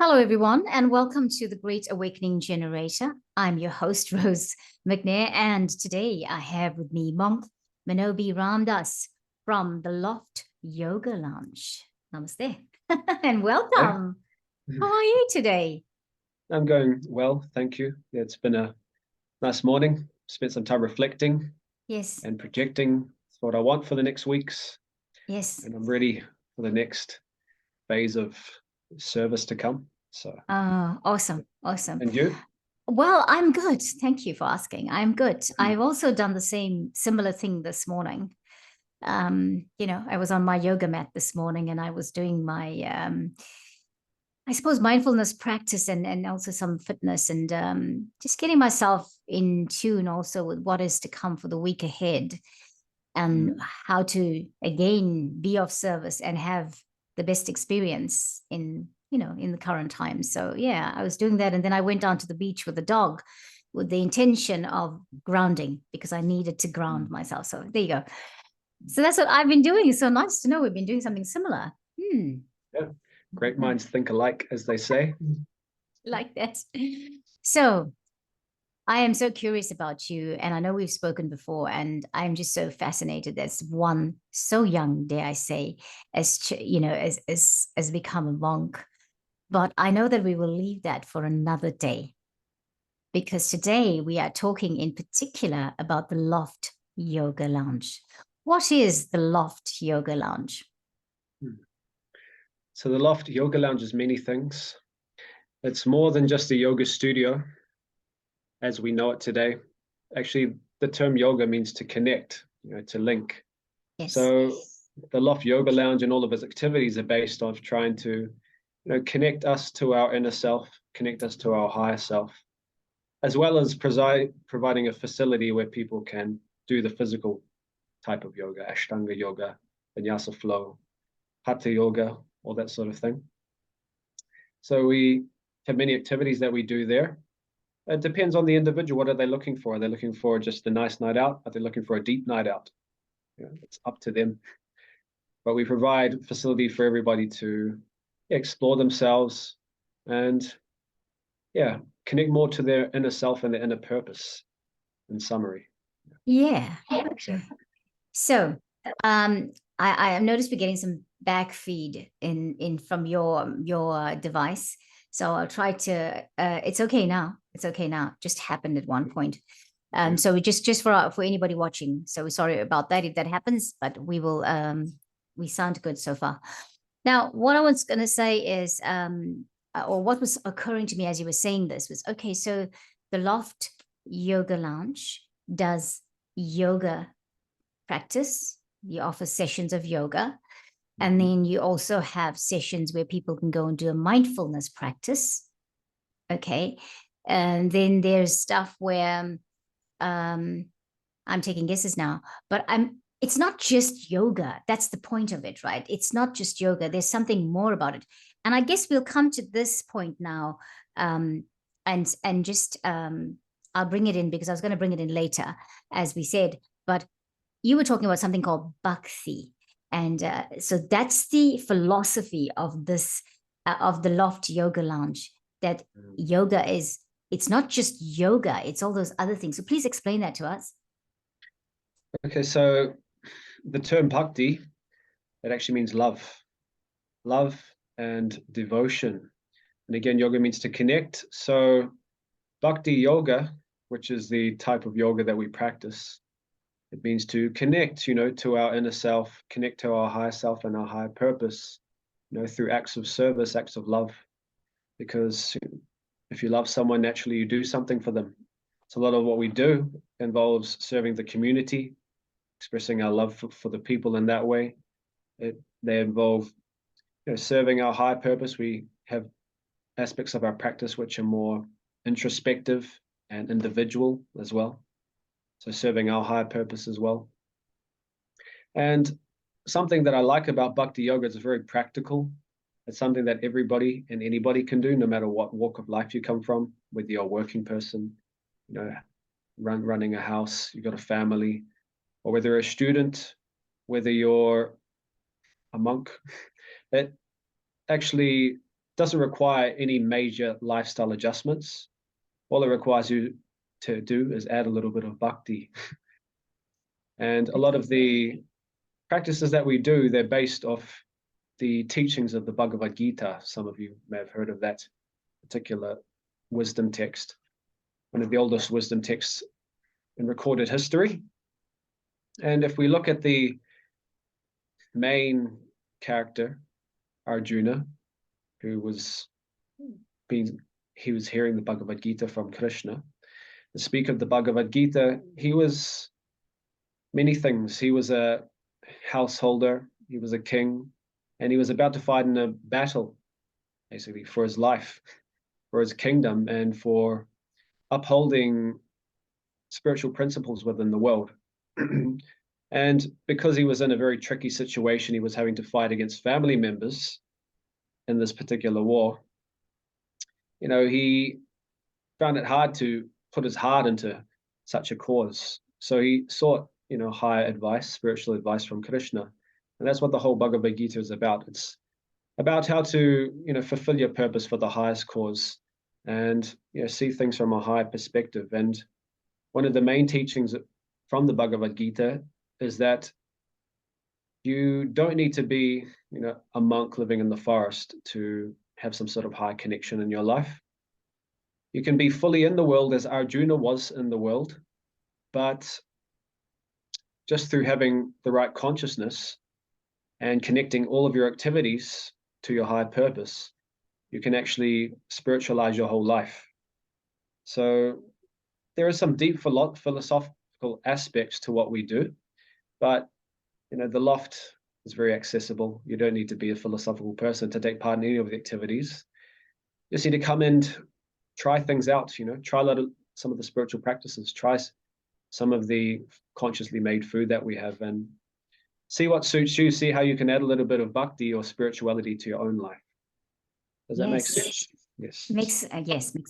Hello, everyone, and welcome to the Great Awakening Generator. I'm your host, Rose McNair, and today I have with me Monk Manobhi Das from the Loft Yoga Lounge. Namaste and welcome. How are you today? I'm going well, thank you. Yeah, it's been a nice morning. Spent some time reflecting Yes. and projecting what I want for the next weeks. Yes. And I'm ready for the next phase of service to come. So awesome. And you? Well, I'm good. Thank you for asking. I'm good. I've also done the similar thing this morning. I was on my yoga mat this morning and I was doing my I suppose mindfulness practice and also some fitness and just getting myself in tune also with what is to come for the week ahead and how to again be of service and have the best experience in the current times. So yeah, I was doing that, and then I went down to the beach with the dog with the intention of grounding because I needed to ground myself. So there you go. So that's what I've been doing. It's so nice to know we've been doing something similar. Yeah. Great minds think alike, as they say. Like that. So I am so curious about you, and I know we've spoken before, and I'm just so fascinated as one so young, dare I say, as become a monk. But I know that we will leave that for another day, because today we are talking in particular about the Loft Yoga Lounge. What is the Loft Yoga Lounge? So the Loft Yoga Lounge is many things. It's more than just a yoga studio as we know it today. Actually, the term yoga means to connect, to link. Yes. So the Loft Yoga Lounge and all of its activities are based on trying to, connect us to our inner self, connect us to our higher self, as well as providing a facility where people can do the physical type of yoga, Ashtanga yoga, Vinyasa flow, Hatha yoga, all that sort of thing. So we have many activities that we do there. It depends on the individual. What are they looking for? Are they looking for just a nice night out? Are they looking for a deep night out? It's up to them. But we provide facility for everybody to explore themselves and connect more to their inner self and their inner purpose, in summary. Yeah. So I noticed we're getting some back feed in from your device. So I'll try to it's okay now. It's okay now. Just happened at one point. So we just for anybody watching. So we're sorry about that if that happens, but we sound good so far. Now, what I was gonna say is or what was occurring to me as you were saying this was okay, so the Loft Yoga Lounge does yoga practice. You offer sessions of yoga. And then you also have sessions where people can go and do a mindfulness practice. Okay. And then there's stuff where I'm taking guesses now, but it's not just yoga. That's the point of it, right? It's not just yoga. There's something more about it. And I guess we'll come to this point now. And just I'll bring it in because I was going to bring it in later, as we said. But you were talking about something called Bhakti. And so that's the philosophy of this, of the Loft Yoga Lounge, that yoga it's not just yoga, it's all those other things. So please explain that to us. Okay, so the term Bhakti, it actually means love and devotion. And again, yoga means to connect. So Bhakti yoga, which is the type of yoga that we practice, it means to connect, to our inner self, connect to our higher self and our higher purpose, through acts of service, acts of love. Because if you love someone, naturally you do something for them. So a lot of what we do involves serving the community, expressing our love for the people in that way. They involve serving our higher purpose. We have aspects of our practice which are more introspective and individual as well. So serving our higher purpose as well. And something that I like about Bhakti Yoga is very practical. It's something that everybody and anybody can do, no matter what walk of life you come from, whether you're a working person, running a house, you've got a family, or whether you're a student, whether you're a monk. It actually doesn't require any major lifestyle adjustments. All it requires you to do is add a little bit of bhakti. And a lot of the practices that we do, they're based off the teachings of the Bhagavad Gita. Some of you may have heard of that particular wisdom text, one of the oldest wisdom texts in recorded history. And if we look at the main character, Arjuna, who was hearing the Bhagavad Gita from Krishna. To speak of the Bhagavad Gita, he was many things. He was a householder, he was a king, and he was about to fight in a battle, basically, for his life, for his kingdom, and for upholding spiritual principles within the world. And because he was in a very tricky situation, he was having to fight against family members in this particular war. He found it hard to put his heart into such a cause. So he sought, higher advice, spiritual advice from Krishna. And that's what the whole Bhagavad Gita is about. It's about how to, fulfill your purpose for the highest cause and, see things from a higher perspective. And one of the main teachings from the Bhagavad Gita is that you don't need to be, a monk living in the forest to have some sort of high connection in your life. You can be fully in the world as Arjuna was in the world, but just through having the right consciousness and connecting all of your activities to your higher purpose, you can actually spiritualize your whole life. So there are some deep philosophical aspects to what we do, but the loft is very accessible. You don't need to be a philosophical person to take part in any of the activities. You just need to come and try things out, try some of the spiritual practices, try some of the consciously made food that we have, and see what suits you, see how you can add a little bit of bhakti or spirituality to your own life. Does that make sense? Yes. Makes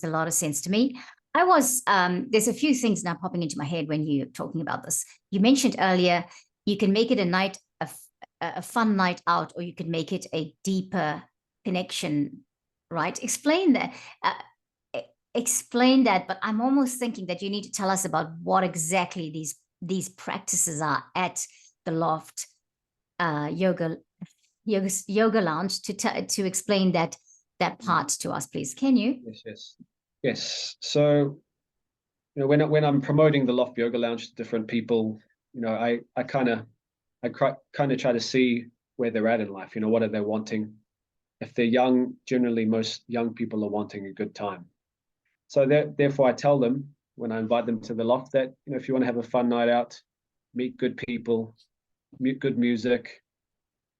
a lot of sense to me. I was, there's a few things now popping into my head when you're talking about this. You mentioned earlier, you can make it a fun night out, or you can make it a deeper connection, right? Explain that. But I'm almost thinking that you need to tell us about what exactly these practices are at the Loft Yoga Lounge to explain that part to us, please. Can you? Yes. So, when I'm promoting the Loft Yoga Lounge to different people, I kind of try to see where they're at in life. What are they wanting? If they're young, generally most young people are wanting a good time. So therefore, I tell them when I invite them to the loft that, if you want to have a fun night out, meet good people, good music,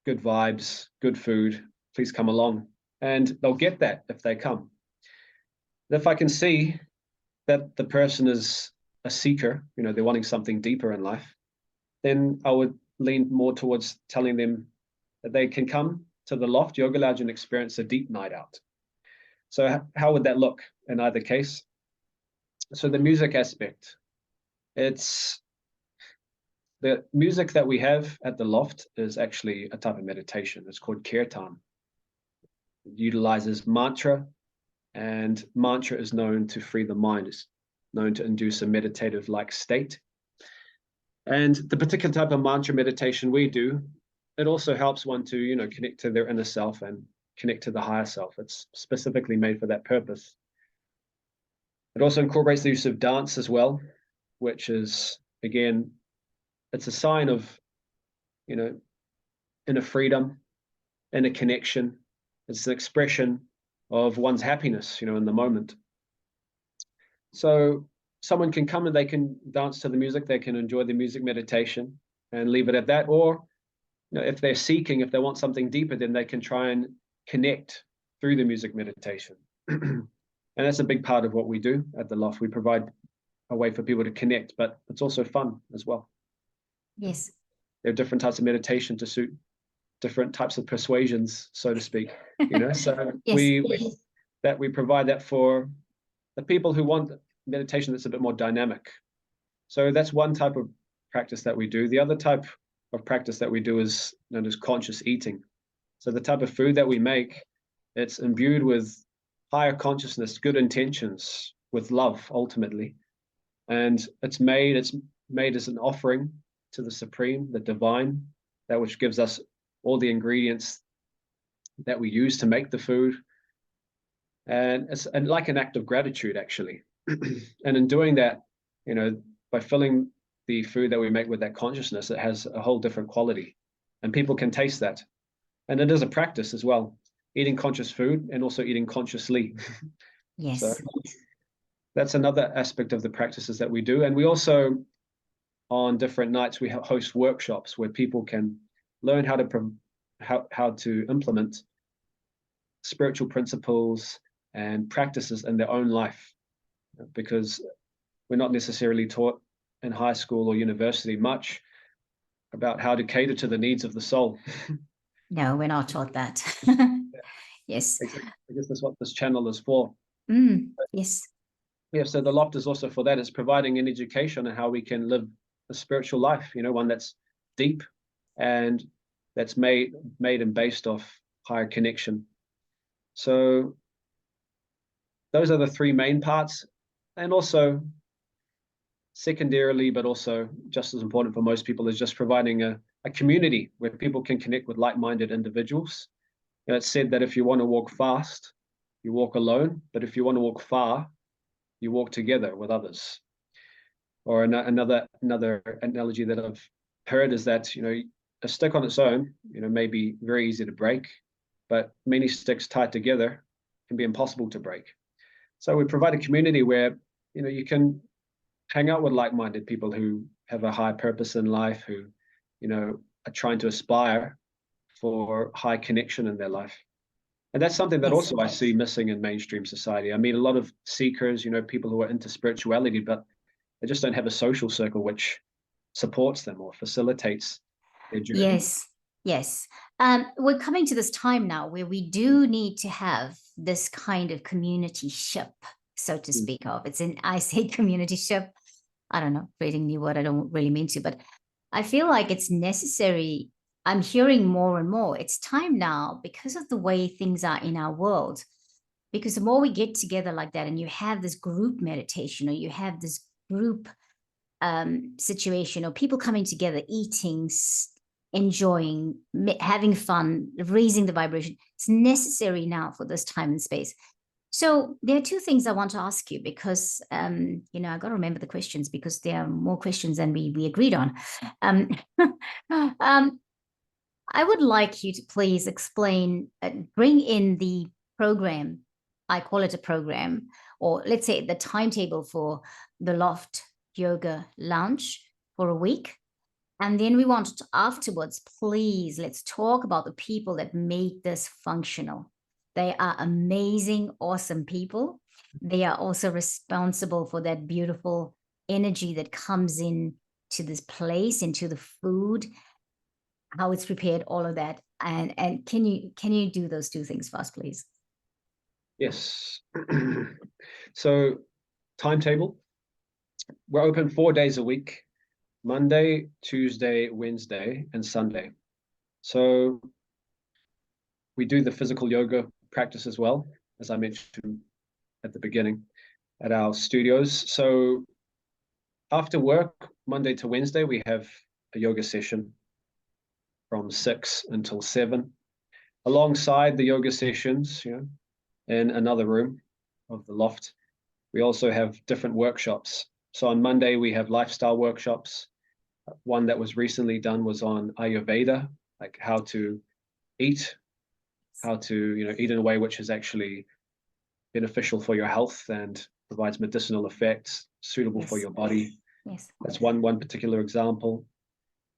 good vibes, good food, please come along. And they'll get that if they come. If I can see that the person is a seeker, they're wanting something deeper in life, then I would lean more towards telling them that they can come to the Loft Yoga Lounge and experience a deep night out. So how would that look in either case? So the music aspect, it's the music that we have at the Loft is actually a type of meditation. It's called kirtan. It utilizes mantra, and mantra is known to free the mind. It's known to induce a meditative-like state. And the particular type of mantra meditation we do, it also helps one to, connect to their inner self and connect to the higher self. It's specifically made for that purpose. It also incorporates the use of dance as well, which is, again, it's a sign of, inner freedom, inner connection. It's an expression of one's happiness, in the moment. So someone can come and they can dance to the music, they can enjoy the music meditation and leave it at that. Or, if they're seeking, if they want something deeper, then they can try and connect through the music meditation. And that's a big part of what we do at the Loft. We provide a way for people to connect, but it's also fun as well. Yes. There are different types of meditation to suit different types of persuasions, so to speak. So yes. we provide that for the people who want meditation that's a bit more dynamic. So that's one type of practice that we do. The other type of practice that we do is known as conscious eating. So the type of food that we make It's imbued with higher consciousness, good intentions, with love ultimately. And it's made as an offering to the Supreme, the Divine, that which gives us all the ingredients that we use to make the food. And it's like an act of gratitude, actually. And in doing that, by filling the food that we make with that consciousness, it has a whole different quality, and people can taste that. And it is a practice as well, eating conscious food and also eating consciously. Yes. So that's another aspect of the practices that we do. And we also, on different nights, we host workshops where people can learn how to implement spiritual principles and practices in their own life, because we're not necessarily taught in high school or university much about how to cater to the needs of the soul. No, we're not taught that. Yes. I guess that's what this channel is for. Yes. Yeah, so the Loft is also for that. It's providing an education on how we can live a spiritual life, one that's deep and that's made and based off higher connection. So those are the three main parts. And also secondarily, but also just as important for most people, is just providing a community where people can connect with like-minded individuals. It's said that if you want to walk fast, you walk alone, but if you want to walk far, you walk together with others. Or another analogy that I've heard is that a stick on its own may be very easy to break, but many sticks tied together can be impossible to break. So we provide a community where you can hang out with like-minded people who have a high purpose in life, who are trying to aspire for high connection in their life. And that's something that also I see missing in mainstream society. I meet a lot of seekers, people who are into spirituality, but they just don't have a social circle which supports them or facilitates their journey. Yes. We're coming to this time now where we do need to have this kind of community ship, so to speak of. I say community ship. I don't know, creating a new word I don't really mean to, but I feel like it's necessary. I'm hearing more and more. It's time now, because of the way things are in our world, because the more we get together like that and you have this group meditation, or you have this group situation, or people coming together, eating, enjoying, having fun, raising the vibration, it's necessary now for this time and space. So there are two things I want to ask you, because I got to remember the questions, because there are more questions than we agreed on. I would like you to please explain, bring in the program. I call it a program, or let's say the timetable for the Loft Yoga Lounge for a week. And then we want to, afterwards, please, let's talk about the people that make this functional. They are amazing, awesome people. They are also responsible for that beautiful energy that comes in to this place, into the food, how it's prepared, all of that. And can you do those two things for us, please? Yes. So timetable, we're open 4 days a week: Monday, Tuesday, Wednesday, and Sunday. So we do the physical yoga practice as well, as I mentioned at the beginning, at our studios. So after work, Monday to Wednesday, we have a yoga session from 6 until 7. Alongside the yoga sessions, in another room of the Loft, we also have different workshops. So on Monday, we have lifestyle workshops. One that was recently done was on Ayurveda, like how to eat, eat in a way which is actually beneficial for your health and provides medicinal effects suitable for your body. Yes. That's one particular example.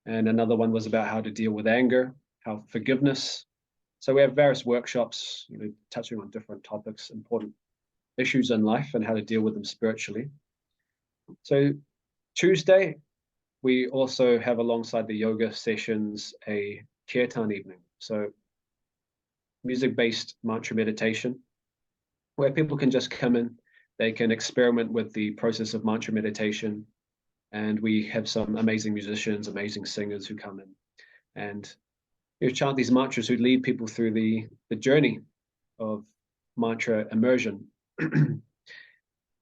And another one was about how to deal with anger, how forgiveness. So we have various workshops, touching on different topics, important issues in life, and how to deal with them spiritually. So Tuesday, we also have, alongside the yoga sessions, a kirtan evening. So music-based mantra meditation, where people can just come in, they can experiment with the process of mantra meditation. And we have some amazing musicians, amazing singers who come in and chant these mantras, who lead people through the journey of mantra immersion.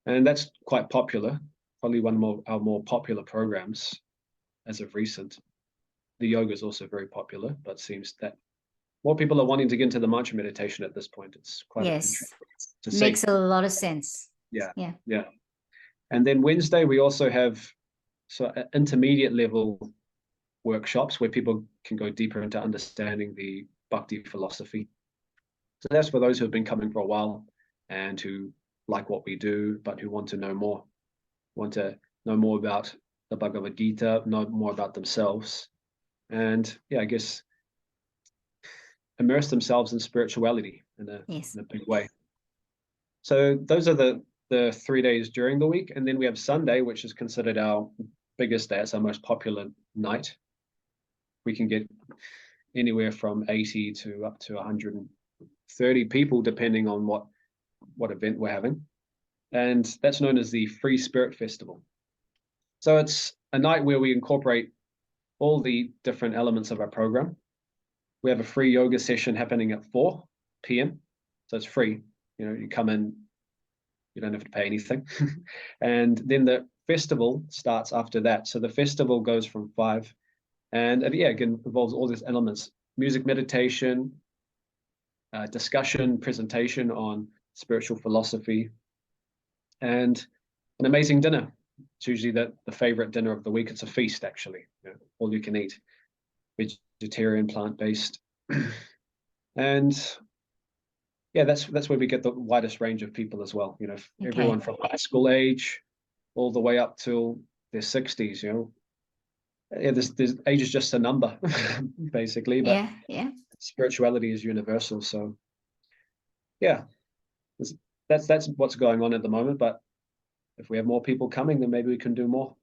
And that's quite popular, probably one of our more popular programs as of recent. The yoga is also very popular, but seems that more people are wanting to get into the mantra meditation at this point. It's quite interesting to see. Makes a lot of sense. Yeah. Yeah. Yeah. And then Wednesday, we also have intermediate level workshops where people can go deeper into understanding the Bhakti philosophy. So that's for those who have been coming for a while and who like what we do, but who want to know more, about the Bhagavad Gita, know more about themselves, and I guess immerse themselves in spirituality in a big way. So those are the 3 days during the week, and then we have Sunday, which is considered our biggest day. It's our most popular night. We can get anywhere from 80 to up to 130 people, depending on what event we're having. And that's known as the Free Spirit Festival. So it's a night where we incorporate all the different elements of our program. We have a free yoga session happening at 4 p.m. So it's free. You come in, you don't have to pay anything. And then the festival starts after that. So the festival goes from 5. And again, involves all these elements: music, meditation, discussion, presentation on spiritual philosophy, and an amazing dinner. It's usually the favorite dinner of the week. It's a feast, actually, all you can eat, vegetarian, plant-based. And that's where we get the widest range of people as well. Everyone from high school age all the way up till their 60s. This age is just a number, basically. But spirituality is universal. So that's what's going on at the moment. But if we have more people coming, then maybe we can do more.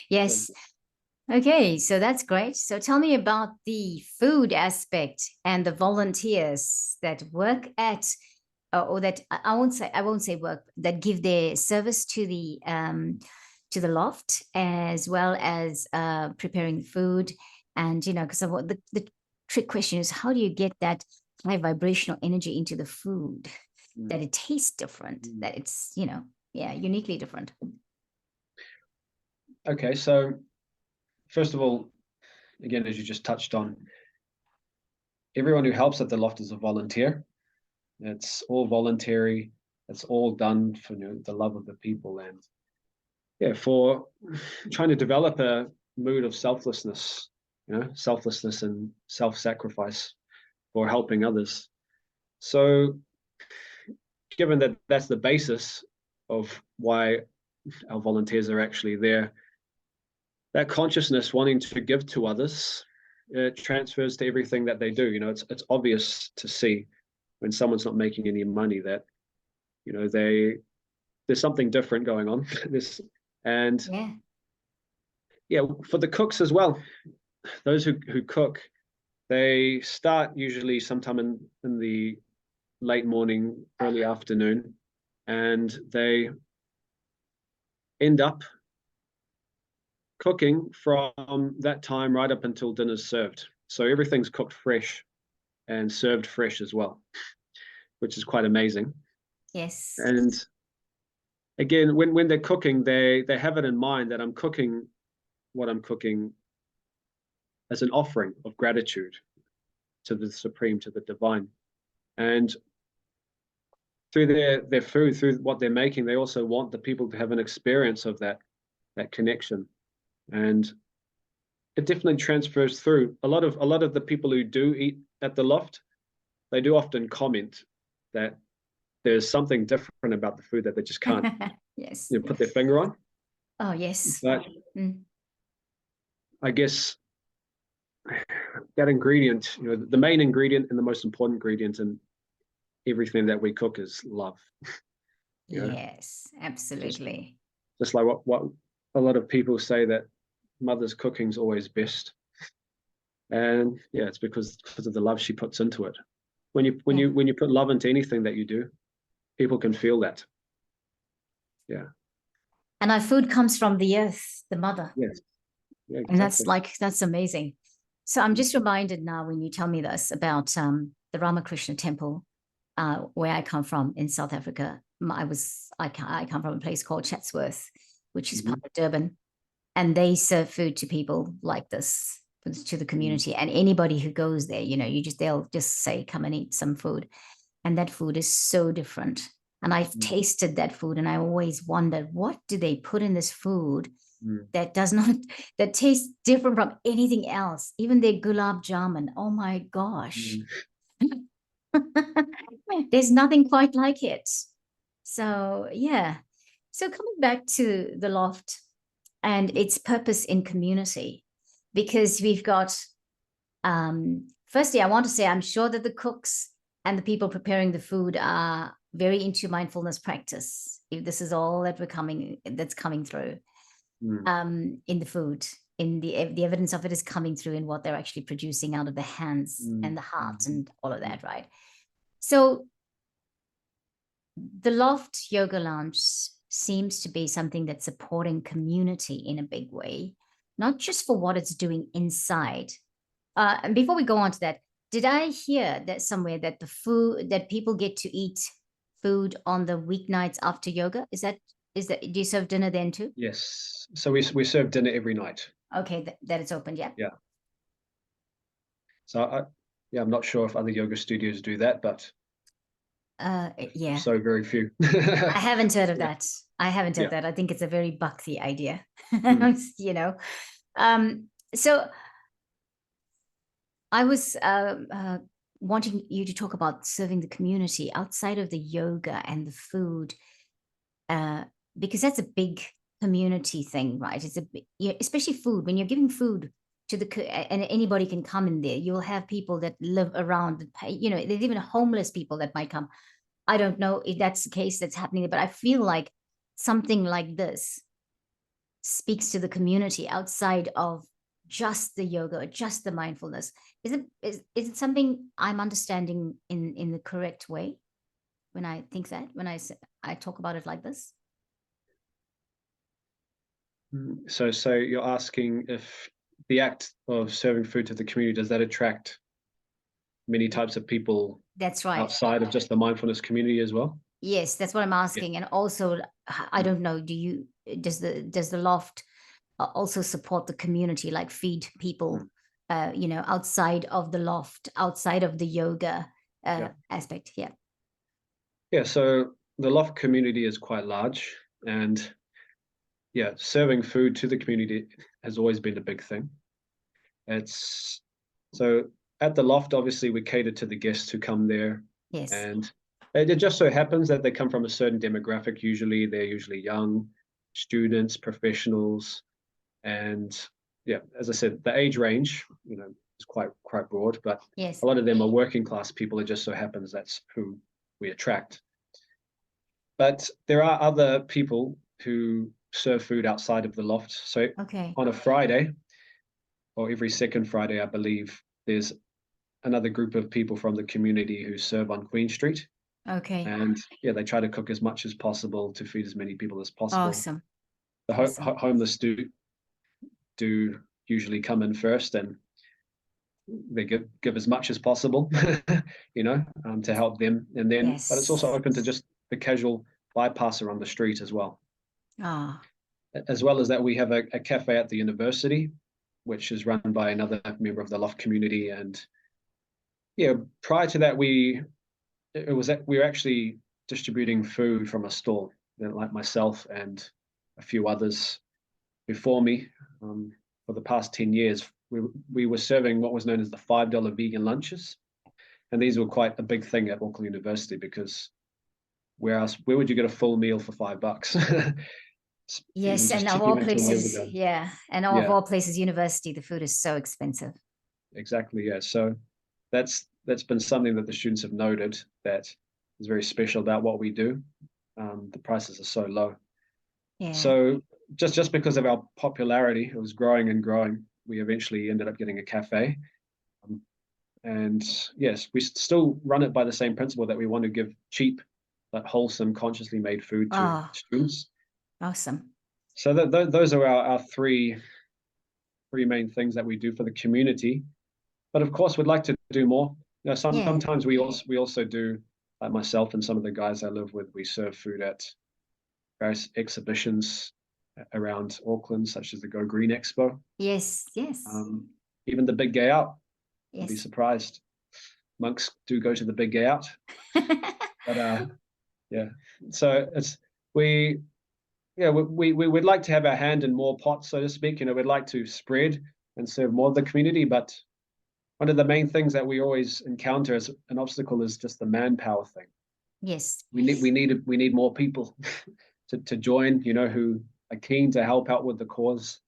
Yes. Okay, so that's great. So tell me about the food aspect and the volunteers that work at, or that I won't say work, that give their service to the loft, as well as preparing food. And because the trick question is, how do you get that high vibrational energy into the food, that it tastes different, that it's uniquely different? Okay, so first of all, again, as you just touched on, everyone who helps at the loft is a volunteer. It's all voluntary. It's all done for the love of the people, and for trying to develop a mood of selflessness, selflessness and self-sacrifice for helping others. So given that that's the basis of why our volunteers are actually there, that consciousness wanting to give to others, it transfers to everything that they do. It's obvious to see when someone's not making any money that there's something different going on. For the cooks as well, those who cook, they start usually sometime in the late morning, early afternoon, and they end up cooking from that time right up until dinner's served. So everything's cooked fresh and served fresh as well, which is quite amazing. Yes. And again, when they're cooking, they have it in mind that I'm cooking what I'm cooking as an offering of gratitude to the Supreme, to the Divine. And through their food, through what they're making, they also want the people to have an experience of that connection. And it definitely transfers through. A lot of the people who do eat at the loft, they do often comment that there's something different about the food that they just can't put their finger on. Oh, yes. But I guess that ingredient, the main ingredient and the most important ingredient in everything that we cook is love. Yes, absolutely. Just like what a lot of people say, that mother's cooking's always best. And it's because of the love she puts into it. When you put love into anything that you do, people can feel that. Yeah. And our food comes from the earth, the mother. Yes. Yeah, exactly. And that's amazing. So I'm just reminded now, when you tell me this about the Ramakrishna temple, where I come from in South Africa. I come from a place called Chatsworth, which is part of Durban, and they serve food to people like this, to the community. And anybody who goes there, they'll just say, come and eat some food. And that food is so different. And I've tasted that food, and I always wondered, what do they put in this food that tastes different from anything else? Even their gulab jamun. Oh my gosh. There's nothing quite like it. So yeah. So coming back to the loft and its purpose in community, because we've got, firstly, I want to say I'm sure that the cooks and the people preparing the food are very into mindfulness practice. If this is all that that's coming through in the food, in the evidence of it is coming through in what they're actually producing out of the hands and the heart and all of that, right? So the Loft Yoga Lounge seems to be something that's supporting community in a big way, not just for what it's doing inside. And before we go on to that, did I hear that somewhere that that people get to eat food on the weeknights after yoga? Is that do you serve dinner then too? Yes. So we serve dinner every night. Okay, that it's open, yeah. Yeah. So I'm not sure if other yoga studios do that, but yeah. So very few. I haven't heard of that. I haven't heard that. I think it's a very Bhakti idea. So I was wanting you to talk about serving the community outside of the yoga and the food, because that's a big community thing, right? It's especially food. When you're giving food to and anybody can come in there, you'll have people that live around, there's even homeless people that might come. I don't know if that's the case that's happening, but I feel like something like this speaks to the community outside of just the yoga, just the mindfulness. Is it something I'm understanding in the correct way when I think that, when I talk about it like this? So you're asking if the act of serving food to the community, does that attract many types of people? That's right. Outside of just the mindfulness community as well? Yes, that's what I'm asking. And also, I don't know, does the loft also support the community, like feed people, outside of the loft, outside of the yoga aspect? Yeah. Yeah, so the loft community is quite large, and serving food to the community has always been a big thing. It's so at the loft, obviously, we cater to the guests who come there. Yes. And it just so happens that they come from a certain demographic. Usually, they're usually young students, professionals, and as I said, the age range, is quite broad. But yes, a lot of them are working class people. It just so happens that's who we attract. But there are other people who serve food outside of the loft. So on a Friday, or every second Friday, I believe, there's another group of people from the community who serve on Queen Street. Okay. And they try to cook as much as possible to feed as many people as possible. Awesome. The homeless do usually come in first, and they give as much as possible, to help them. And then, but it's also open to just the casual bypasser on the street as well. As well as that, we have a cafe at the university, which is run by another member of the Loft community. And prior to that, we were actually distributing food from a stall, like myself and a few others before me. For the past 10 years, we were serving what was known as the $5 vegan lunches. And these were quite a big thing at Auckland University, because where would you get a full meal for $5? Yes, and of all places, and of all places, university, the food is so expensive. Exactly, yeah. So that's been something that the students have noted that is very special about what we do. The prices are so low. Yeah. So just because of our popularity, it was growing and growing. We eventually ended up getting a cafe. And yes, we still run it by the same principle that we want to give cheap, but wholesome, consciously made food to students. Awesome. So those are our three main things that we do for the community. But of course, we'd like to do more. Sometimes we also do like myself and some of the guys I live with, we serve food at various exhibitions around Auckland, such as the Go Green Expo. Yes, yes, Even the Big Gay Out. You'd be yes. surprised. Monks do go to the Big Gay Out. But yeah, so it's we we'd like to have our hand in more pots, so to speak. We'd like to spread and serve more of the community, but one of the main things that we always encounter as an obstacle is just the manpower thing. Yes. We need more people to join, who are keen to help out with the cause.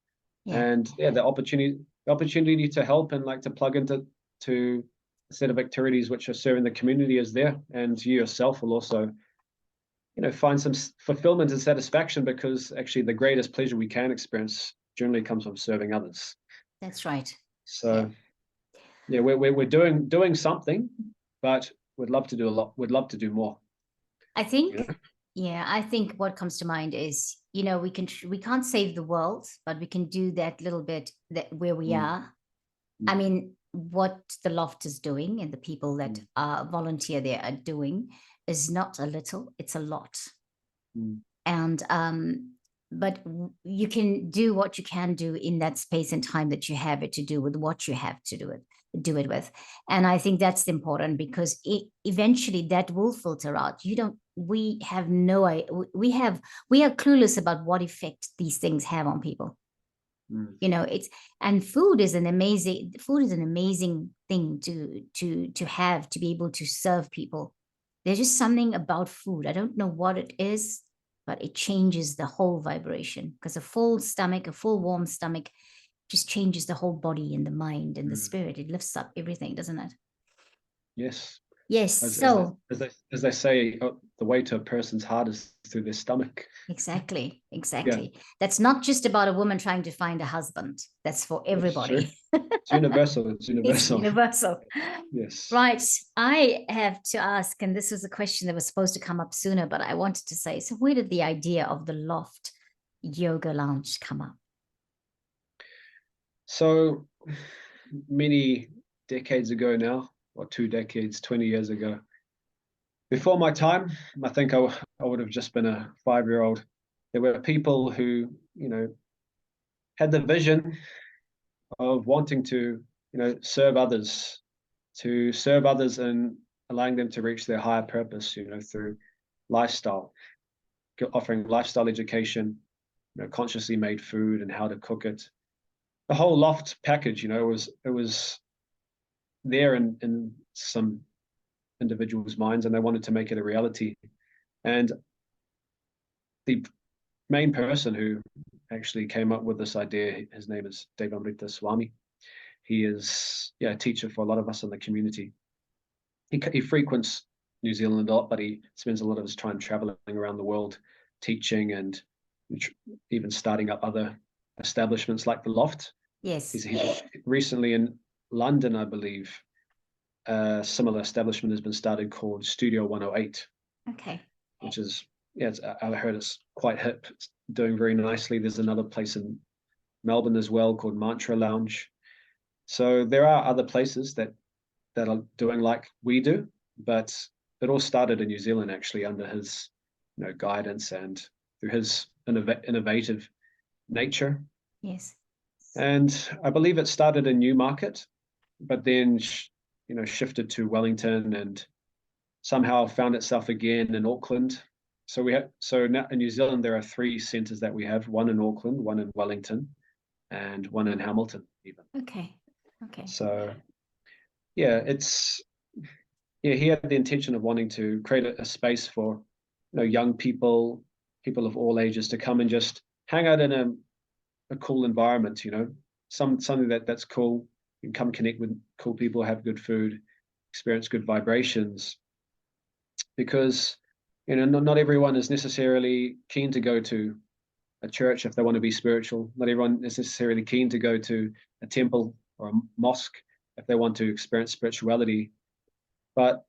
Yeah. And the opportunity to help and like to plug into a set of activities which are serving the community is there, and you yourself will also find some fulfillment and satisfaction, because actually the greatest pleasure we can experience generally comes from serving others. That's right. So we're doing something, but we'd love to do a lot. We'd love to do more. I think, I think what comes to mind is, we can't save the world, but we can do that little bit that where we are. I mean, what the Loft is doing and the people that volunteer there are doing is not a little, it's a lot. And but you can do what you can do in that space and time that you have it to do with what you have to do it with. And I think that's important, because eventually that will filter out. We have no idea. We are clueless about what effect these things have on people. And food is an amazing thing to have, to be able to serve people. There's just something about food. I don't know what it is, but it changes the whole vibration, because a full warm stomach just changes the whole body and the mind and the spirit. It lifts up everything, doesn't it? Yes. Yes. As they say, the way to a person's heart is through their stomach. Exactly. Yeah. That's not just about a woman trying to find a husband. That's for everybody. It's universal. It's universal. Yes. Right. I have to ask, and this was a question that was supposed to come up sooner, but I wanted to say, so where did the idea of the Loft Yoga Lounge come up? So many decades ago now, or 2 decades, 20 years ago, before my time, I think I would have just been a 5-year-old. There were people who, had the vision of wanting to, serve others and allowing them to reach their higher purpose, through lifestyle, offering lifestyle education, consciously made food and how to cook it. The whole Loft package, it was there in some individuals' minds, and they wanted to make it a reality. And the main person who actually came up with this idea, his name is Devamrita Swami. He is a teacher for a lot of us in the community. He frequents New Zealand a lot, but he spends a lot of his time traveling around the world, teaching and even starting up other establishments like the Loft. Yes. He's recently in London, I believe, a similar establishment has been started called Studio 108. Okay. Which is, I heard it's quite hip. It's doing very nicely. There's another place in Melbourne as well called Mantra Lounge. So there are other places that are doing like we do, but it all started in New Zealand actually under his guidance and through his innovative nature. Yes. And I believe it started in Newmarket, but then shifted to Wellington and somehow found itself again in Auckland. So now in New Zealand there are 3 centers that we have: one in Auckland, one in Wellington, and one in Hamilton even. Okay. So he had the intention of wanting to create a space for young people of all ages to come and just hang out in a cool environment, something that's cool. You can come connect with cool people, have good food, experience good vibrations. Because not everyone is necessarily keen to go to a church if they want to be spiritual. Not everyone is necessarily keen to go to a temple or a mosque if they want to experience spirituality. But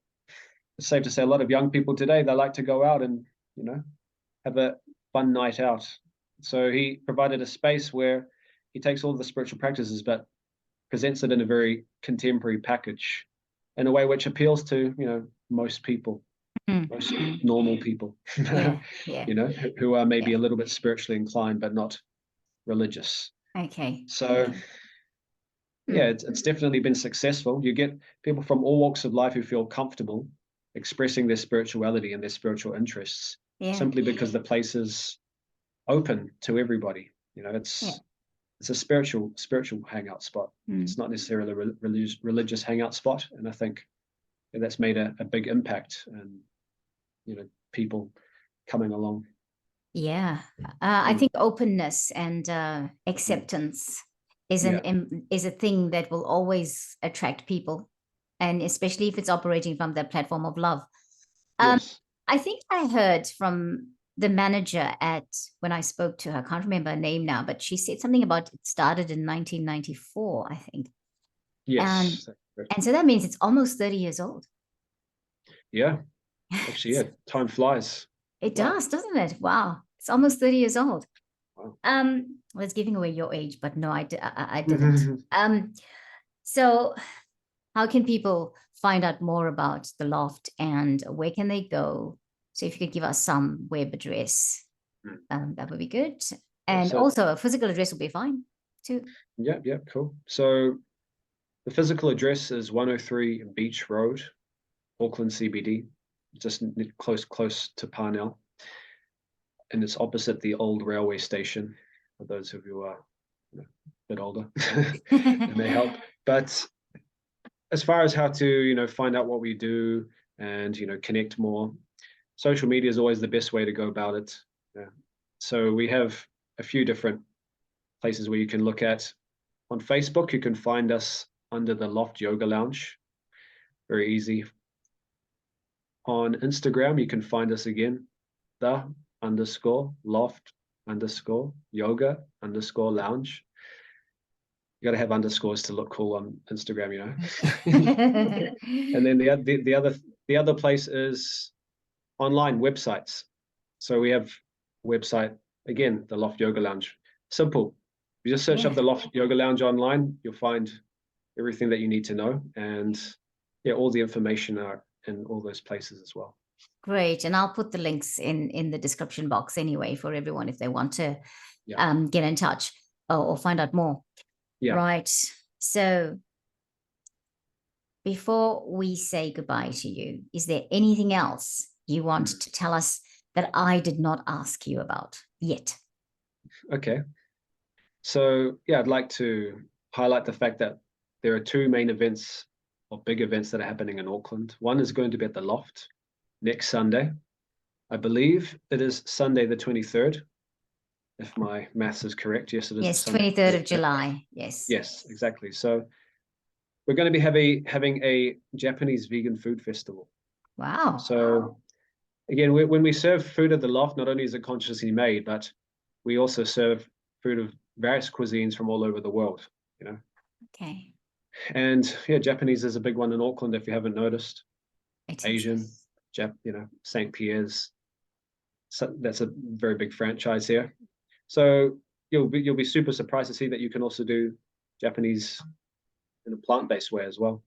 it's safe to say a lot of young people today, they like to go out and have a fun night out. So he provided a space where he takes all the spiritual practices but presents it in a very contemporary package in a way which appeals to most people. most normal people, Yeah, yeah, you know, who are maybe yeah. a little bit spiritually inclined, but not religious. Okay. So yeah, it's definitely been successful. You get people from all walks of life who feel comfortable expressing their spirituality and their spiritual interests Yeah, simply because the place is open to everybody. You know, yeah. it's a spiritual hangout spot. It's not necessarily a religious hangout spot, and I think that's made a big impact, and you know, people coming along. Yeah. I think openness and acceptance is Yeah. is a thing that will always attract people, and especially if it's operating from the platform of love. Yes. I think I heard from the manager at when I spoke to her, I can't remember her name now, but she said something about it started in 1994, I think. And Yes. and so that means it's almost 30 years old. Yeah. Actually, yeah. Time flies. It Wow. does, doesn't it? Wow. It's almost 30 years old. Wow. Well, it's giving away your age, but no, I didn't. So how can people find out more about the Loft and where can they go? So if you could give us some web address, that would be good. And So also a physical address will be fine too. yeah, cool. So the physical address is 103 Beach Road, Auckland CBD, just close to Parnell, and it's opposite the old railway station. For those of you who are a bit older, it may help. But as far as how to find out what we do and connect more, social media is always the best way to go about it. Yeah. So we have a few different places where you can look at. On Facebook, you can find us under the Loft Yoga Lounge. Very easy. On Instagram, you can find us again, the_loft_yoga_lounge. You got to have underscores to look cool on Instagram, And then the other place is online websites. So we have website again, the Loft Yoga Lounge. Simple. You just search up the Loft Yoga Lounge online, you'll find everything that you need to know, and yeah, all the information are in all those places as well. Great. And I'll put the links in the description box anyway for everyone if they want to get in touch or find out more. Yeah. Right. So before we say goodbye to you, is there anything else you want to tell us that I did not ask you about yet? Okay. So yeah, I'd like to highlight the fact that there are two main events or big events that are happening in Auckland. One is going to be at the Loft next Sunday. I believe it is Sunday the 23rd, if my maths is correct. Yes, it is. Yes, 23rd of July. Yes. Yes, exactly. So we're going to be having a Japanese vegan food festival. Wow. So again, when we serve food at the Loft, not only is it consciously made, but we also serve food of various cuisines from all over the world, Okay. And yeah, Japanese is a big one in Auckland, if you haven't noticed. Asian, St. Pierre's. So that's a very big franchise here. So you'll be super surprised to see that you can also do Japanese in a plant-based way as well.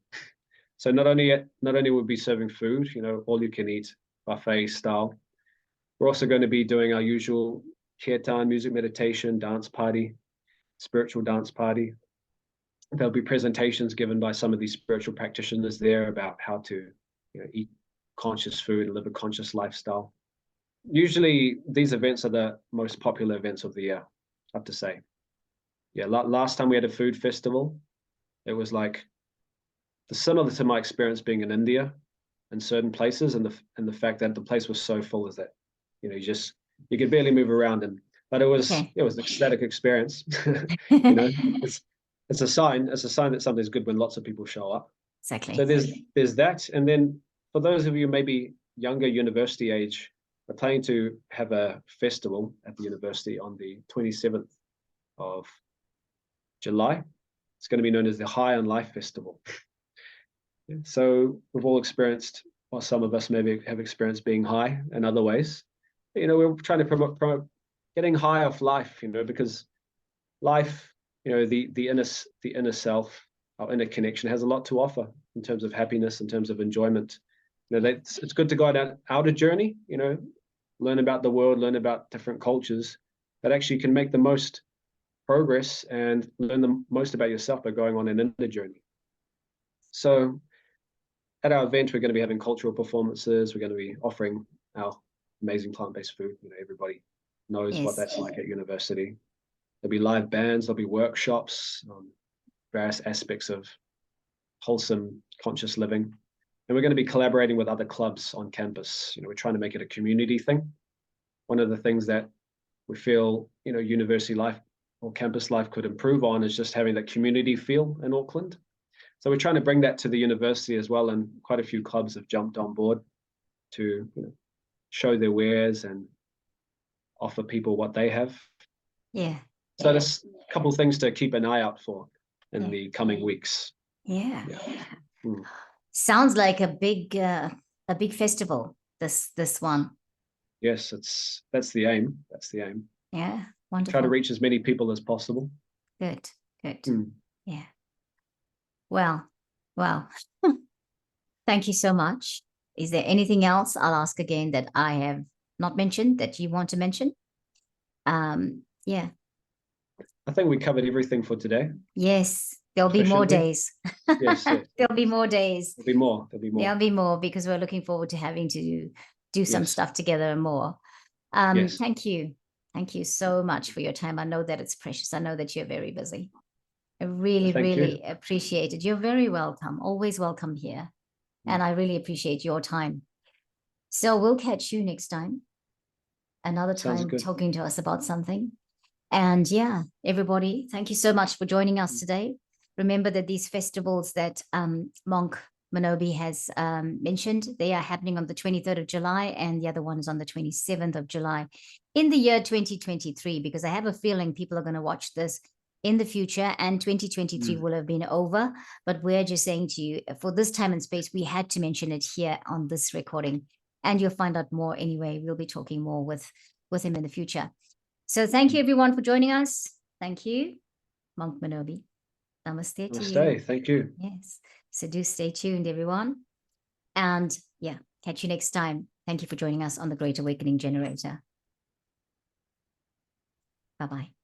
So not only will we be serving food, all you can eat buffet style. We're also going to be doing our usual kirtan, music meditation, dance party, spiritual dance party. There'll be presentations given by some of these spiritual practitioners there about how to eat conscious food and live a conscious lifestyle. Usually these events are the most popular events of the year, I have to say. Yeah, last time we had a food festival, it was like similar to my experience being in India in certain places, and the fact that the place was so full is that you could barely move around, but it was an ecstatic experience. It's a sign that something's good when lots of people show up. Exactly. So there's that, and then for those of you maybe younger, university age, we're planning to have a festival at the university on the 27th of July. It's going to be known as the High on Life Festival. So we've all experienced, or some of us maybe have experienced being high in other ways. We're trying to promote getting high off life, because life, the inner self, our inner connection has a lot to offer in terms of happiness, in terms of enjoyment. You know, it's good to go out a journey, you know, learn about the world, learn about different cultures, but actually you can make the most progress and learn the most about yourself by going on an inner journey. So at our event, we're going to be having cultural performances. We're going to be offering our amazing plant-based food. You know, everybody knows what that's like at university. There'll be live bands, there'll be workshops on various aspects of wholesome, conscious living. And we're going to be collaborating with other clubs on campus. You know, we're trying to make it a community thing. One of the things that we feel, you know, university life or campus life could improve on is just having that community feel in Auckland. So we're trying to bring that to the university as well, and quite a few clubs have jumped on board to, you know, show their wares and offer people what they have. Yeah. So there's a couple of things to keep an eye out for in the coming weeks. Yeah. Mm. Sounds like a big festival, this one. Yes, that's the aim. That's the aim. Yeah, wonderful. Try to reach as many people as possible. Good. Mm. Yeah. Well, thank you so much. Is there anything else I'll ask again that I have not mentioned that you want to mention? Yeah. I think we covered everything for today. Yes, there'll be more days. Yes. There'll be more days. There'll be more. There'll be more because we're looking forward to having to do some stuff together and more. Thank you. Thank you so much for your time. I know that it's precious. I know that you're very busy. I really appreciate it. You're very welcome. Always welcome here. And I really appreciate your time. So we'll catch you next time. Another time talking to us about something. And yeah, everybody, thank you so much for joining us today. Remember that these festivals that Monk Manobhi has mentioned, they are happening on the 23rd of July, and the other one is on the 27th of July in the year 2023, because I have a feeling people are going to watch this in the future and 2023 will have been over. But we're just saying to you, for this time and space, we had to mention it here on this recording, and you'll find out more anyway. We'll be talking more with him in the future. So thank you everyone for joining us. Thank you, Monk Manobhi. Namaste to you. Thank you. Yes. So do stay tuned, everyone. And yeah, catch you next time. Thank you for joining us on the Great Awakening Generator. Bye-bye.